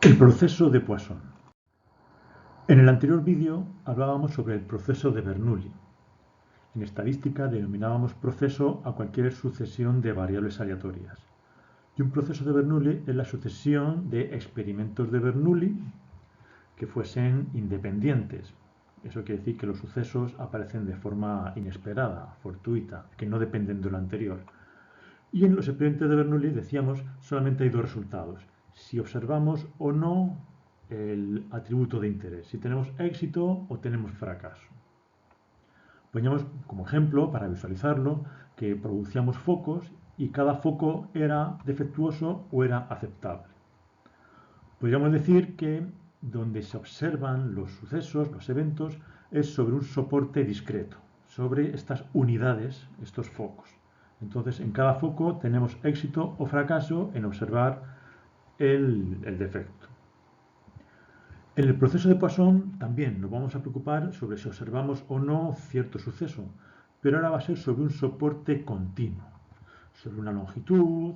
El proceso de Poisson. En el anterior vídeo hablábamos sobre el proceso de Bernoulli. En estadística denominábamos proceso a cualquier sucesión de variables aleatorias. Y un proceso de Bernoulli es la sucesión de experimentos de Bernoulli que fuesen independientes. Eso quiere decir que los sucesos aparecen de forma inesperada, fortuita, que no dependen de lo anterior. Y en los experimentos de Bernoulli, decíamos, solamente hay dos resultados: si observamos o no el atributo de interés, si tenemos éxito o tenemos fracaso. Poníamos como ejemplo, para visualizarlo, que producíamos focos y cada foco era defectuoso o era aceptable. Podríamos decir que donde se observan los sucesos, los eventos, es sobre un soporte discreto, sobre estas unidades, estos focos. Entonces, en cada foco tenemos éxito o fracaso en observar el defecto. En el proceso de Poisson también nos vamos a preocupar sobre si observamos o no cierto suceso, pero ahora va a ser sobre un soporte continuo, sobre una longitud,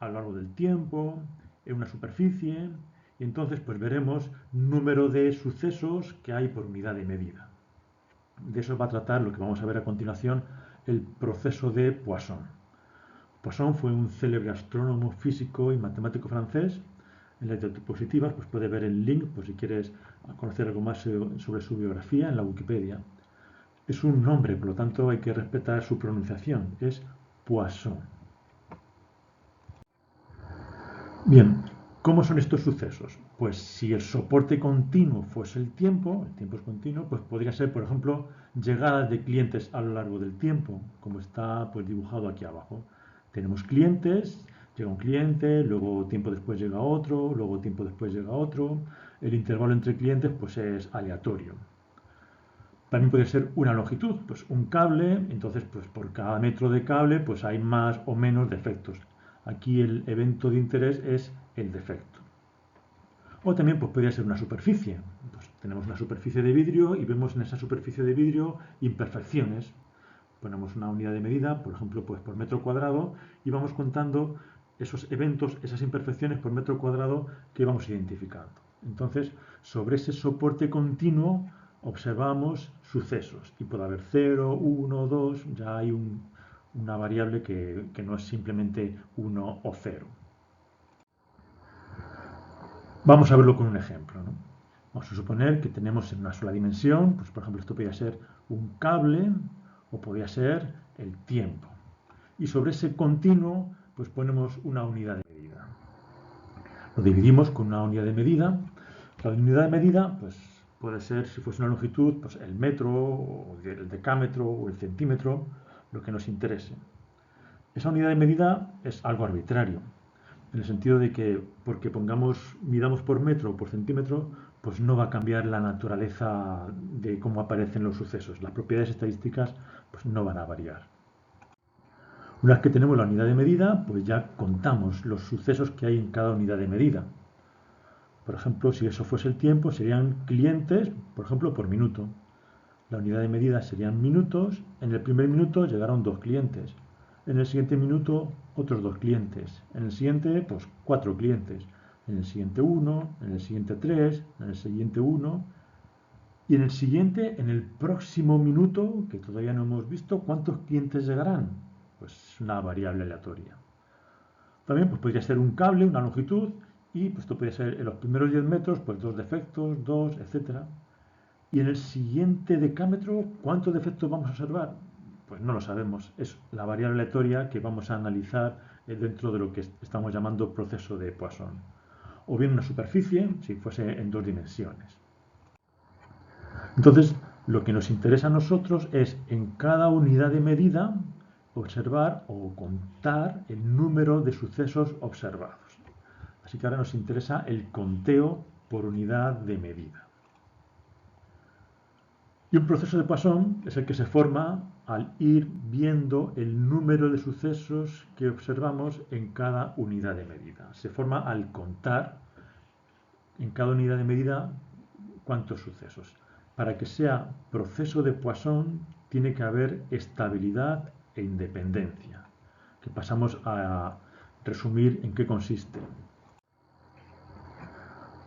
a lo largo del tiempo, en una superficie, y entonces pues veremos número de sucesos que hay por unidad de medida. De eso va a tratar lo que vamos a ver a continuación, el proceso de Poisson. Poisson fue un célebre astrónomo, físico y matemático francés. En las diapositivas pues puede ver el link por si quieres conocer algo más sobre su biografía en la Wikipedia. Es un nombre, por lo tanto hay que respetar su pronunciación, es Poisson. Bien, ¿cómo son estos sucesos? Pues si el soporte continuo fuese el tiempo es continuo, pues podría ser, por ejemplo, llegadas de clientes a lo largo del tiempo, como está pues dibujado aquí abajo. Tenemos clientes, llega un cliente, luego tiempo después llega otro, luego tiempo después llega otro. El intervalo entre clientes pues es aleatorio. También puede ser una longitud, pues un cable, entonces pues por cada metro de cable pues hay más o menos defectos. Aquí el evento de interés es el defecto. O también pues, podría ser una superficie. Pues, tenemos una superficie de vidrio y vemos en esa superficie de vidrio imperfecciones. Ponemos una unidad de medida, por ejemplo, pues por metro cuadrado, y vamos contando esos eventos, esas imperfecciones por metro cuadrado que vamos identificando. Entonces, sobre ese soporte continuo observamos sucesos. Y puede haber 0, 1, 2, ya hay una variable que no es simplemente 1 o 0. Vamos a verlo con un ejemplo, ¿no? Vamos a suponer que tenemos en una sola dimensión, pues por ejemplo esto podría ser un cable o podría ser el tiempo. Y sobre ese continuo pues ponemos una unidad de medida. Lo dividimos con una unidad de medida. La unidad de medida pues puede ser, si fuese una longitud, pues el metro, o el decámetro o el centímetro, lo que nos interese. Esa unidad de medida es algo arbitrario, en el sentido de que porque midamos por metro o por centímetro, pues no va a cambiar la naturaleza de cómo aparecen los sucesos. Las propiedades estadísticas pues no van a variar. Una vez que tenemos la unidad de medida, pues ya contamos los sucesos que hay en cada unidad de medida. Por ejemplo, si eso fuese el tiempo, serían clientes, por ejemplo, por minuto. La unidad de medida serían minutos. En el primer minuto llegaron 2 clientes. En el siguiente minuto, otros 2 clientes. En el siguiente, pues 4 clientes. En el siguiente 1, en el siguiente 3, en el siguiente 1. Y en el siguiente, en el próximo minuto, que todavía no hemos visto, ¿cuántos clientes llegarán? Pues una variable aleatoria. También pues, podría ser un cable, una longitud, y pues, esto podría ser en los primeros 10 metros, pues 2 defectos, 2, etc. Y en el siguiente decámetro, ¿cuántos defectos vamos a observar? Pues no lo sabemos. Es la variable aleatoria que vamos a analizar dentro de lo que estamos llamando proceso de Poisson. O bien una superficie, si fuese en 2 dimensiones. Entonces, lo que nos interesa a nosotros es en cada unidad de medida observar o contar el número de sucesos observados. Así que ahora nos interesa el conteo por unidad de medida. Y un proceso de Poisson es el que se forma al ir viendo el número de sucesos que observamos en cada unidad de medida. Se forma al contar en cada unidad de medida cuántos sucesos. Para que sea proceso de Poisson tiene que haber estabilidad e independencia, que pasamos a resumir en qué consiste.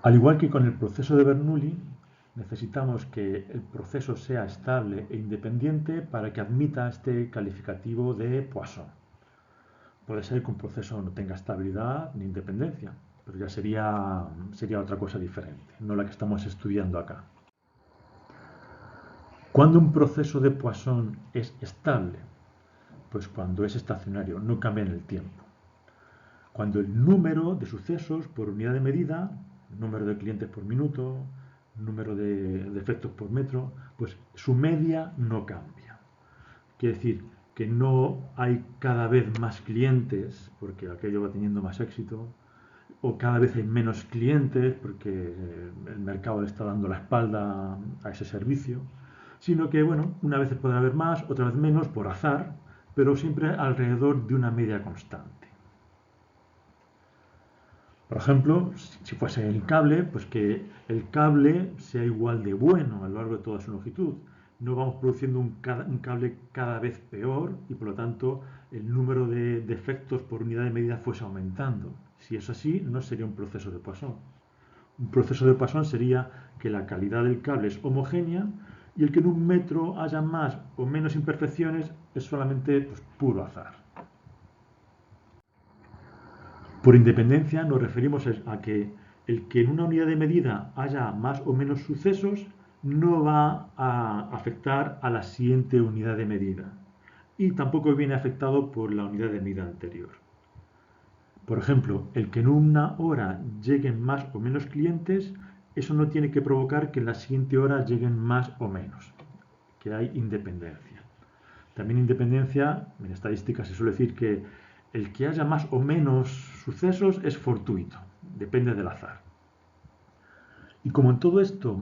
Al igual que con el proceso de Bernoulli, necesitamos que el proceso sea estable e independiente para que admita este calificativo de Poisson. Puede ser que un proceso no tenga estabilidad ni independencia, pero ya sería otra cosa diferente, no la que estamos estudiando acá. ¿Cuándo un proceso de Poisson es estable? Pues cuando es estacionario, no cambia en el tiempo. Cuando el número de sucesos por unidad de medida, número de clientes por minuto, número de defectos por metro, pues su media no cambia. Quiere decir que no hay cada vez más clientes porque aquello va teniendo más éxito, o cada vez hay menos clientes porque el mercado le está dando la espalda a ese servicio, sino que, bueno, una vez puede haber más, otra vez menos, por azar, pero siempre alrededor de una media constante. Por ejemplo, si fuese el cable, pues que el cable sea igual de bueno a lo largo de toda su longitud. No vamos produciendo un cable cada vez peor y por lo tanto el número de defectos por unidad de medida fuese aumentando. Si es así, no sería un proceso de Poisson. Un proceso de Poisson sería que la calidad del cable es homogénea y el que en un metro haya más o menos imperfecciones es solamente pues, puro azar. Por independencia nos referimos a que el que en una unidad de medida haya más o menos sucesos no va a afectar a la siguiente unidad de medida y tampoco viene afectado por la unidad de medida anterior. Por ejemplo, el que en una hora lleguen más o menos clientes, eso no tiene que provocar que en la siguiente hora lleguen más o menos, que hay independencia. También independencia, en estadística se suele decir que el que haya más o menos sucesos es fortuito, depende del azar. Y como en todo esto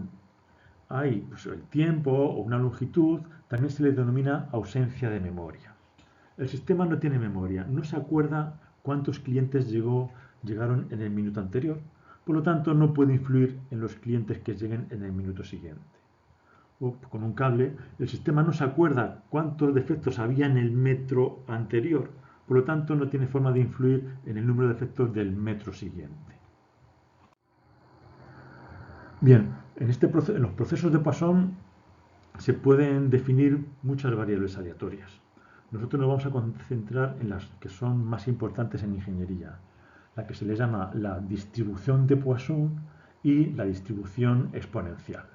hay pues, el tiempo o una longitud, también se le denomina ausencia de memoria. El sistema no tiene memoria, no se acuerda cuántos clientes llegaron en el minuto anterior, por lo tanto no puede influir en los clientes que lleguen en el minuto siguiente. O con un cable, el sistema no se acuerda cuántos defectos había en el metro anterior, por lo tanto no tiene forma de influir en el número de defectos del metro siguiente. Bien, en los procesos de Poisson se pueden definir muchas variables aleatorias. Nosotros nos vamos a concentrar en las que son más importantes en ingeniería, la que se le llama la distribución de Poisson y la distribución exponencial.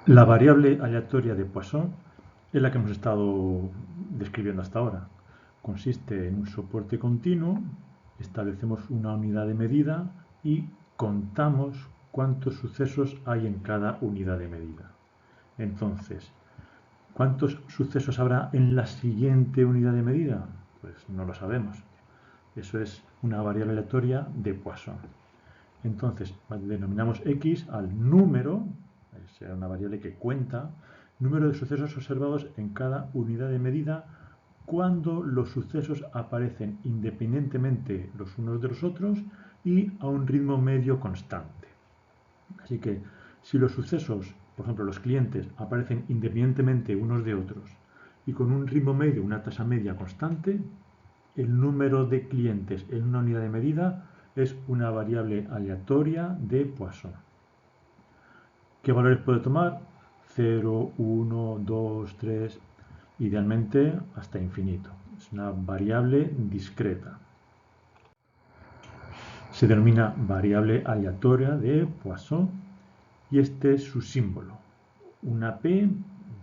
La variable aleatoria de Poisson es la que hemos estado describiendo hasta ahora. Consiste en un soporte continuo, establecemos una unidad de medida y contamos cuántos sucesos hay en cada unidad de medida. Entonces, ¿cuántos sucesos habrá en la siguiente unidad de medida? Pues no lo sabemos. Eso es una variable aleatoria de Poisson. Entonces, denominamos x al número, será una variable que cuenta, número de sucesos observados en cada unidad de medida cuando los sucesos aparecen independientemente los unos de los otros y a un ritmo medio constante. Así que si los sucesos, por ejemplo los clientes, aparecen independientemente unos de otros y con un ritmo medio, una tasa media constante, el número de clientes en una unidad de medida es una variable aleatoria de Poisson. ¿Qué valores puede tomar? 0, 1, 2, 3, idealmente hasta infinito. Es una variable discreta. Se denomina variable aleatoria de Poisson y este es su símbolo. Una P,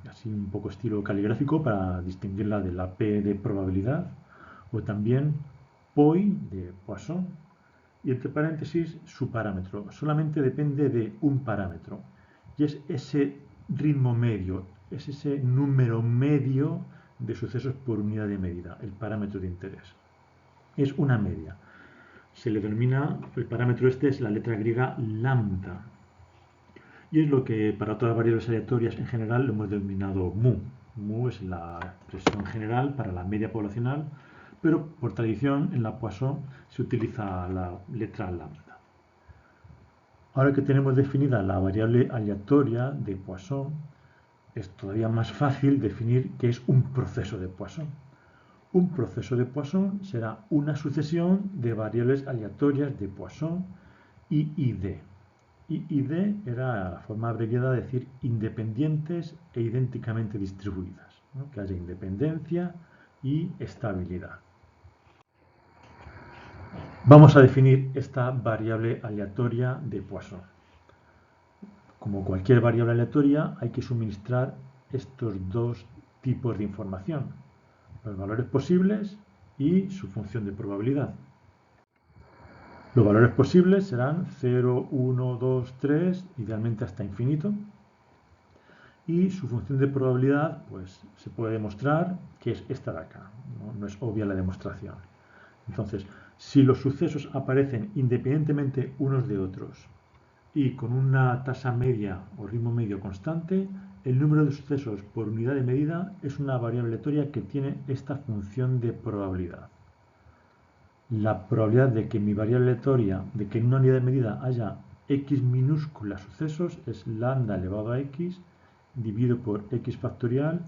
así un poco estilo caligráfico para distinguirla de la P de probabilidad, o también POI de Poisson, y entre paréntesis su parámetro. Solamente depende de un parámetro y es ese ritmo medio, es ese número medio de sucesos por unidad de medida, el parámetro de interés. Es una media. Se le denomina, el parámetro este es la letra griega lambda. Y es lo que para todas las variables aleatorias en general lo hemos denominado mu. Mu es la expresión general para la media poblacional, pero por tradición en la Poisson se utiliza la letra lambda. Ahora que tenemos definida la variable aleatoria de Poisson, es todavía más fácil definir qué es un proceso de Poisson. Un proceso de Poisson será una sucesión de variables aleatorias de Poisson IID. IID era la forma abreviada de decir independientes e idénticamente distribuidas, ¿no? Que haya independencia y estabilidad. Vamos a definir esta variable aleatoria de Poisson. Como cualquier variable aleatoria, hay que suministrar estos dos tipos de información, los valores posibles y su función de probabilidad. Los valores posibles serán 0, 1, 2, 3, idealmente hasta infinito. Y su función de probabilidad, pues se puede demostrar que es esta de acá, no es obvia la demostración. Entonces, si los sucesos aparecen independientemente unos de otros y con una tasa media o ritmo medio constante, el número de sucesos por unidad de medida es una variable aleatoria que tiene esta función de probabilidad. La probabilidad de que mi variable aleatoria, de que en una unidad de medida haya x minúsculas sucesos, es lambda elevado a x dividido por x factorial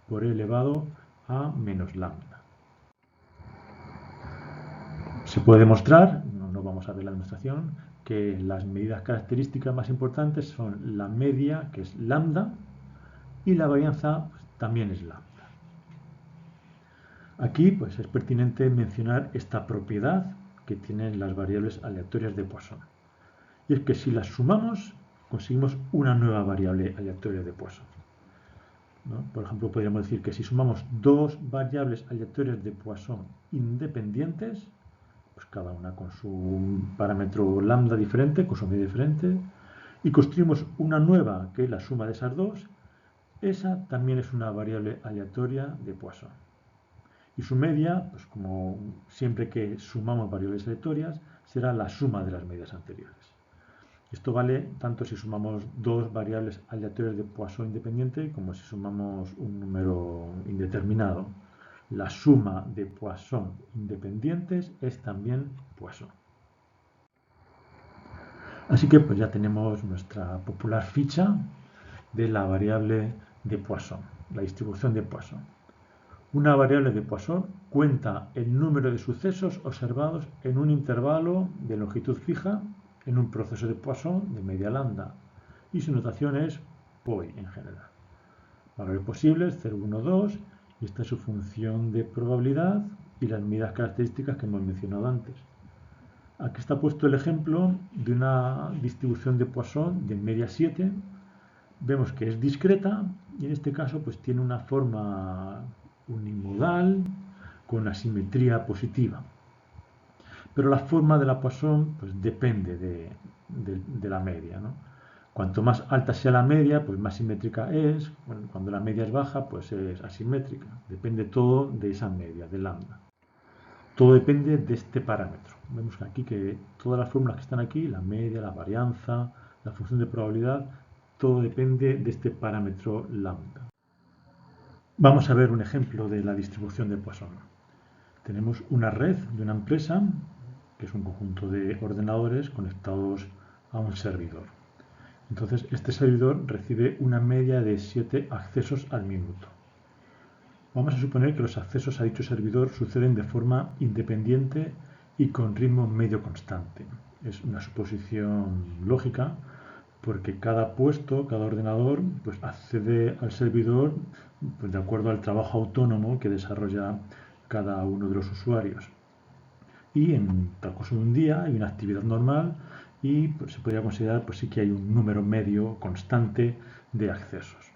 por e elevado a menos lambda. Se puede demostrar, no vamos a ver la demostración, que las medidas características más importantes son la media, que es lambda, y la varianza pues, también es lambda. Aquí pues, es pertinente mencionar esta propiedad que tienen las variables aleatorias de Poisson. Y es que si las sumamos, conseguimos una nueva variable aleatoria de Poisson, ¿no? Por ejemplo, podríamos decir que si sumamos dos variables aleatorias de Poisson independientes, pues cada una con su parámetro lambda diferente, con su media diferente, y construimos una nueva que es la suma de esas dos, esa también es una variable aleatoria de Poisson. Y su media, pues como siempre que sumamos variables aleatorias, será la suma de las medias anteriores. Esto vale tanto si sumamos dos variables aleatorias de Poisson independiente como si sumamos un número indeterminado. La suma de Poisson independientes es también Poisson. Así que pues ya tenemos nuestra popular ficha de la variable de Poisson, la distribución de Poisson. Una variable de Poisson cuenta el número de sucesos observados en un intervalo de longitud fija en un proceso de Poisson de media lambda y su notación es POI en general. Valores posibles 0, 1, 2 y esta es su función de probabilidad y las medidas características que hemos mencionado antes. Aquí está puesto el ejemplo de una distribución de Poisson de media 7. Vemos que es discreta y en este caso pues tiene una forma unimodal con asimetría positiva. Pero la forma de la Poisson pues, depende de la media, ¿no? Cuanto más alta sea la media, pues más simétrica es. Cuando la media es baja, pues es asimétrica. Depende todo de esa media, de lambda. Todo depende de este parámetro. Vemos aquí que todas las fórmulas que están aquí, la media, la varianza, la función de probabilidad, todo depende de este parámetro lambda. Vamos a ver un ejemplo de la distribución de Poisson. Tenemos una red de una empresa, que es un conjunto de ordenadores conectados a un servidor. Entonces, este servidor recibe una media de 7 accesos al minuto. Vamos a suponer que los accesos a dicho servidor suceden de forma independiente y con ritmo medio constante. Es una suposición lógica porque cada puesto, cada ordenador, pues accede al servidor pues, de acuerdo al trabajo autónomo que desarrolla cada uno de los usuarios. Y en el transcurso de un día hay una actividad normal y pues, se podría considerar pues, sí que hay un número medio constante de accesos.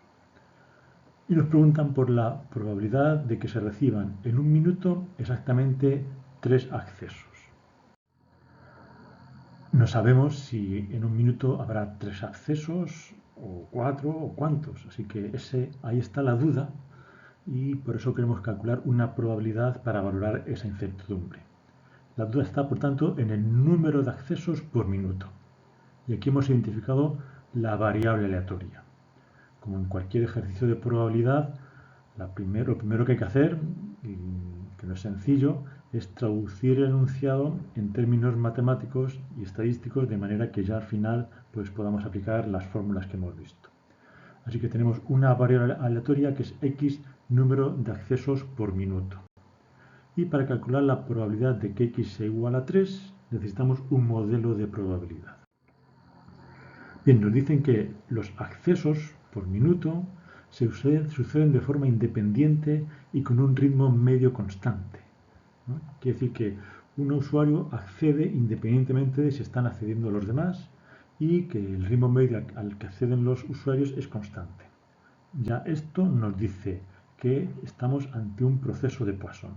Y nos preguntan por la probabilidad de que se reciban en un minuto exactamente 3 accesos. No sabemos si en un minuto habrá 3 accesos o 4 o cuántos, así que ahí está la duda y por eso queremos calcular una probabilidad para valorar esa incertidumbre. La duda está, por tanto, en el número de accesos por minuto. Y aquí hemos identificado la variable aleatoria. Como en cualquier ejercicio de probabilidad, lo primero que hay que hacer, y que no es sencillo, es traducir el enunciado en términos matemáticos y estadísticos de manera que ya al final pues, podamos aplicar las fórmulas que hemos visto. Así que tenemos una variable aleatoria que es x número de accesos por minuto. Y para calcular la probabilidad de que x sea igual a 3 necesitamos un modelo de probabilidad. Bien, nos dicen que los accesos por minuto suceden de forma independiente y con un ritmo medio constante, ¿no? Quiere decir que un usuario accede independientemente de si están accediendo los demás y que el ritmo medio al que acceden los usuarios es constante. Ya esto nos dice que estamos ante un proceso de Poisson,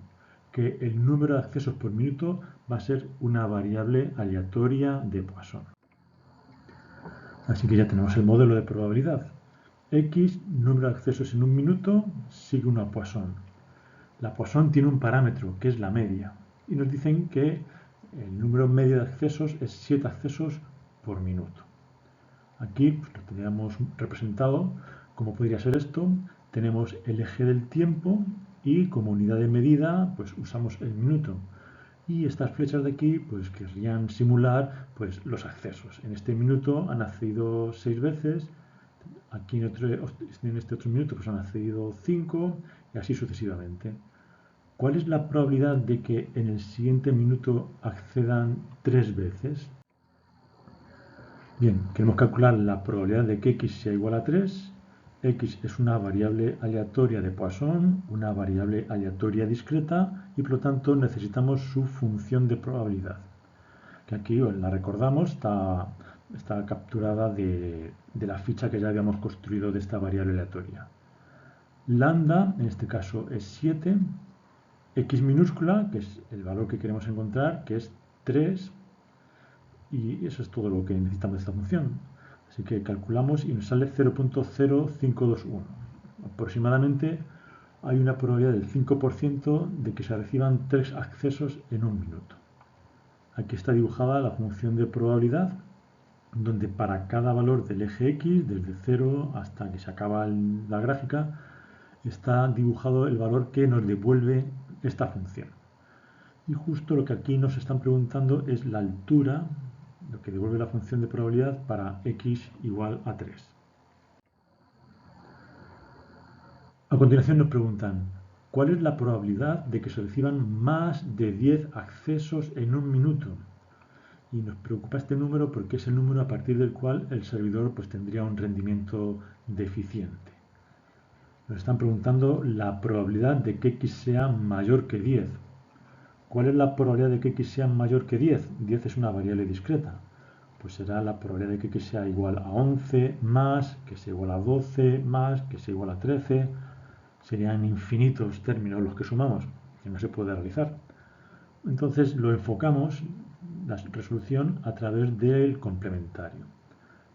que el número de accesos por minuto va a ser una variable aleatoria de Poisson. Así que ya tenemos el modelo de probabilidad. X, número de accesos en un minuto, sigue una Poisson. La Poisson tiene un parámetro, que es la media, y nos dicen que el número medio de accesos es 7 accesos por minuto. Aquí pues, lo teníamos representado. ¿Cómo podría ser esto? Tenemos el eje del tiempo y como unidad de medida pues usamos el minuto. Y estas flechas de aquí pues querrían simular pues los accesos. En este minuto han accedido 6 veces, aquí en este otro minuto pues han accedido 5 y así sucesivamente. ¿Cuál es la probabilidad de que en el siguiente minuto accedan 3 veces? Bien, queremos calcular la probabilidad de que x sea igual a 3. X es una variable aleatoria de Poisson, una variable aleatoria discreta y por lo tanto necesitamos su función de probabilidad. Que aquí la recordamos, está capturada de la ficha que ya habíamos construido de esta variable aleatoria. Lambda, en este caso, es 7. X minúscula, que es el valor que queremos encontrar, que es 3. Y eso es todo lo que necesitamos de esta función. Así que calculamos y nos sale 0.0521. Aproximadamente hay una probabilidad del 5% de que se reciban 3 accesos en un minuto. Aquí está dibujada la función de probabilidad, donde para cada valor del eje X, desde 0 hasta que se acaba la gráfica, está dibujado el valor que nos devuelve esta función. Y justo lo que aquí nos están preguntando es la altura, lo que devuelve la función de probabilidad para x igual a 3. A continuación nos preguntan, ¿cuál es la probabilidad de que se reciban más de 10 accesos en un minuto? Y nos preocupa este número porque es el número a partir del cual el servidor pues, tendría un rendimiento deficiente. Nos están preguntando la probabilidad de que x sea mayor que 10. ¿Cuál es la probabilidad de que x sea mayor que 10? 10 es una variable discreta. Pues será la probabilidad de que x sea igual a 11 más, que sea igual a 12 más, que sea igual a 13. Serían infinitos términos los que sumamos, que no se puede realizar. Entonces lo enfocamos, la resolución, a través del complementario.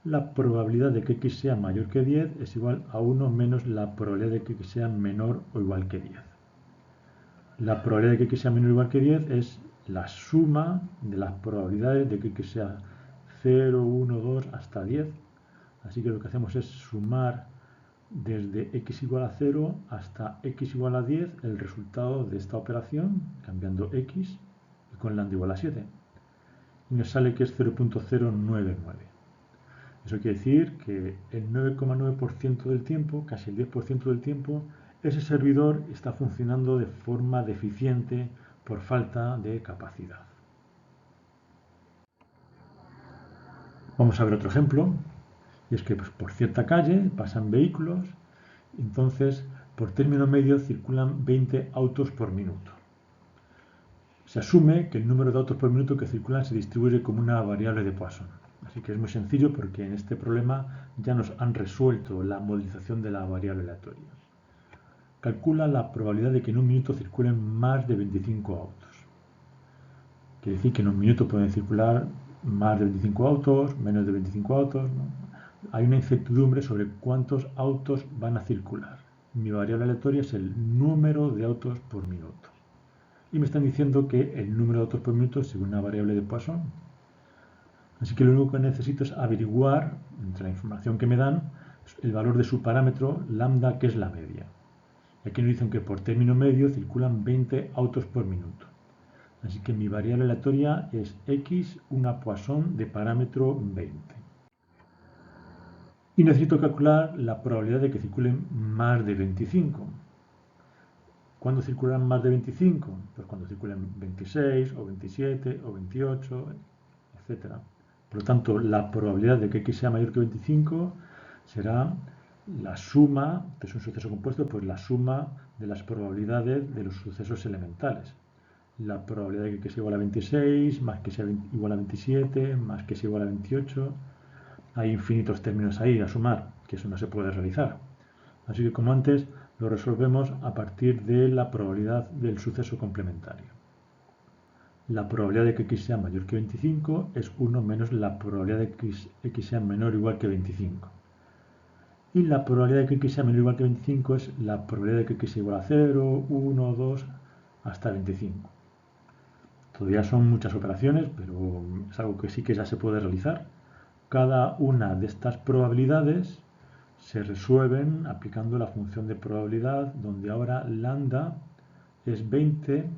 La probabilidad de que x sea mayor que 10 es igual a 1 menos la probabilidad de que x sea menor o igual que 10. La probabilidad de que x sea menor o igual que 10 es la suma de las probabilidades de que x sea 0, 1, 2 hasta 10. Así que lo que hacemos es sumar desde x igual a 0 hasta x igual a 10 el resultado de esta operación, cambiando x y con lambda igual a 7. Y nos sale que es 0.099. Eso quiere decir que el 9,9% del tiempo, casi el 10% del tiempo, ese servidor está funcionando de forma deficiente por falta de capacidad. Vamos a ver otro ejemplo, y es que pues, por cierta calle pasan vehículos, entonces por término medio circulan 20 autos por minuto. Se asume que el número de autos por minuto que circulan se distribuye como una variable de Poisson. Así que es muy sencillo porque en este problema ya nos han resuelto la modelización de la variable aleatoria. Calcula la probabilidad de que en un minuto circulen más de 25 autos. Quiere decir que en un minuto pueden circular más de 25 autos, menos de 25 autos, ¿no? Hay una incertidumbre sobre cuántos autos van a circular. Mi variable aleatoria es el número de autos por minuto. Y me están diciendo que el número de autos por minuto es una variable de Poisson. Así que lo único que necesito es averiguar, entre la información que me dan, el valor de su parámetro lambda, que es la media. Y aquí nos dicen que por término medio circulan 20 autos por minuto. Así que mi variable aleatoria es x, una Poisson de parámetro 20. Y necesito calcular la probabilidad de que circulen más de 25. ¿Cuándo circularán más de 25? Pues cuando circulen 26 o 27 o 28, etc. Por lo tanto, la probabilidad de que x sea mayor que 25 será la suma, que es un suceso compuesto, pues la suma de las probabilidades de los sucesos elementales. La probabilidad de que sea igual a 26, más que sea igual a 27, más que sea igual a 28. Hay infinitos términos ahí a sumar, que eso no se puede realizar. Así que, como antes, lo resolvemos a partir de la probabilidad del suceso complementario. La probabilidad de que x sea mayor que 25 es 1 menos la probabilidad de que x sea menor o igual que 25. Y la probabilidad de que x sea menor o igual que 25 es la probabilidad de que x sea igual a 0, 1, 2, hasta 25. Todavía son muchas operaciones, pero es algo que sí que ya se puede realizar. Cada una de estas probabilidades se resuelven aplicando la función de probabilidad, donde ahora lambda es 20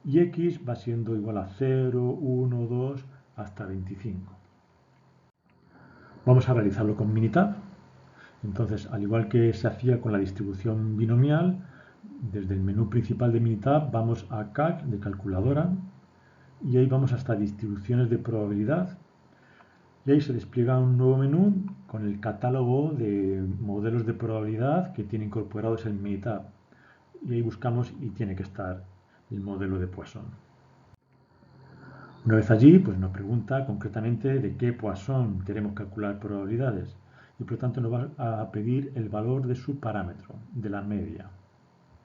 y x va siendo igual a 0, 1, 2, hasta 25. Vamos a realizarlo con Minitab. Entonces, al igual que se hacía con la distribución binomial, desde el menú principal de Minitab vamos a Calc, de calculadora, y ahí vamos hasta distribuciones de probabilidad, y ahí se despliega un nuevo menú con el catálogo de modelos de probabilidad que tiene incorporados el Minitab. Y ahí buscamos y tiene que estar el modelo de Poisson. Una vez allí, pues nos pregunta concretamente de qué Poisson queremos calcular probabilidades y por lo tanto nos va a pedir el valor de su parámetro, de la media,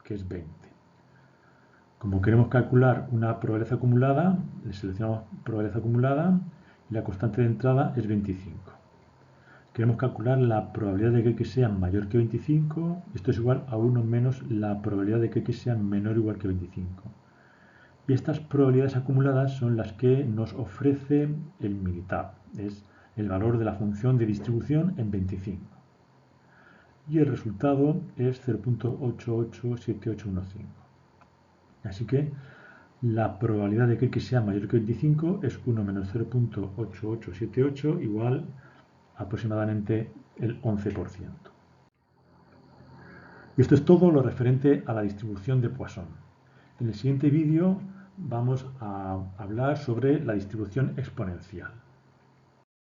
que es 20. Como queremos calcular una probabilidad acumulada, le seleccionamos probabilidad acumulada y la constante de entrada es 25. Queremos calcular la probabilidad de que x sea mayor que 25, esto es igual a 1 menos la probabilidad de que x sea menor o igual que 25. Y estas probabilidades acumuladas son las que nos ofrece el Minitab, es el valor de la función de distribución en 25. Y el resultado es 0.887815. Así que la probabilidad de que x sea mayor que 25 es 1 menos 0.8878 igual aproximadamente el 11%. Y esto es todo lo referente a la distribución de Poisson. En el siguiente vídeo vamos a hablar sobre la distribución exponencial.